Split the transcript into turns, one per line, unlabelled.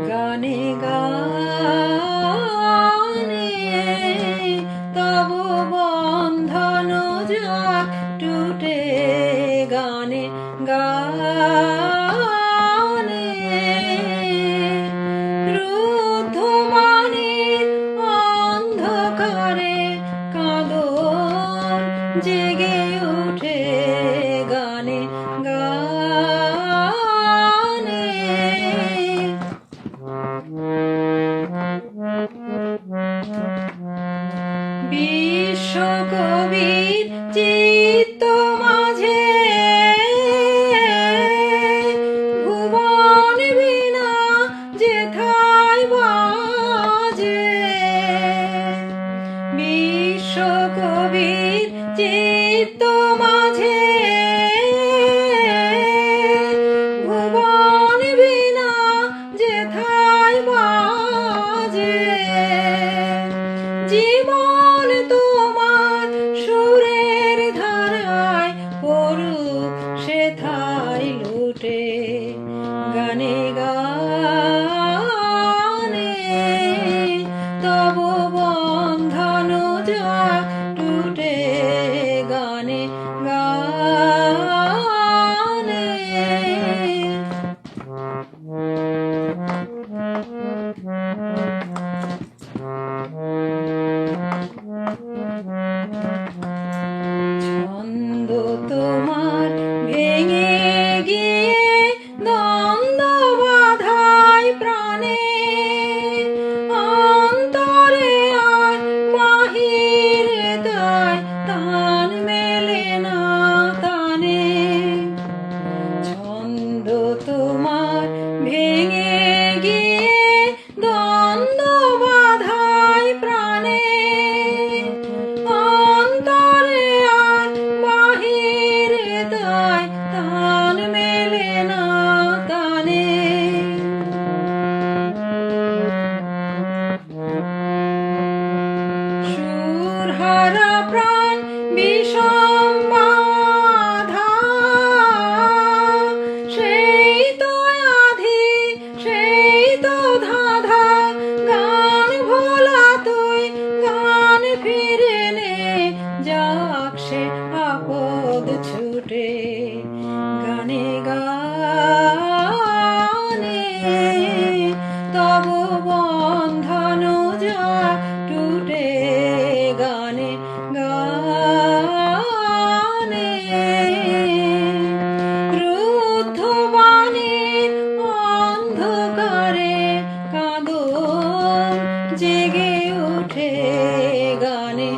গানে গানে তব বন্ধন যাক টুটে, গানে গানে রুদ্ধমানের অন্ধকারে কাঁদন জেগে ওঠে, গানে গানে বিশ্বকবির চিত্ত মাঝে ভুবন বীণা যেথায় বাজে, বিশ্বকবির চিত্ত মাঝে ভুবন বীণা যেথায় বাজে, জীবন তোমার সুরের ধারায় পড়ুক সেথায় লুটে, গানে গানে তব বন্ধন যাক টুটে, গানে গানে ছন্দ তোমার ভেঙে গিয়ে দ্বন্দ্ব বাধায় প্রাণে, অন্তরে আর বাহিরে তাই তান মেলে না তানে, ছন্দ তোমার ভেঙে গিয়ে দ্বন্দ্ব বাধায় প্রাণে, অন্তরে আর বাহিরে তাই তান মেলে না তানে, সুরহারা প্রাণ বিষম বাধা, সেই তো আধি সেই তো ধাঁধা, গান ভোলা তুই গান ফিরে নে, যাক সে আপদ ছুটে, গানে গানে তব বন্ধন যাক টুটে, গানে গানে রুদ্ধবাণীর অন্ধকারে কাঁদন জেগে ওঠে, গানে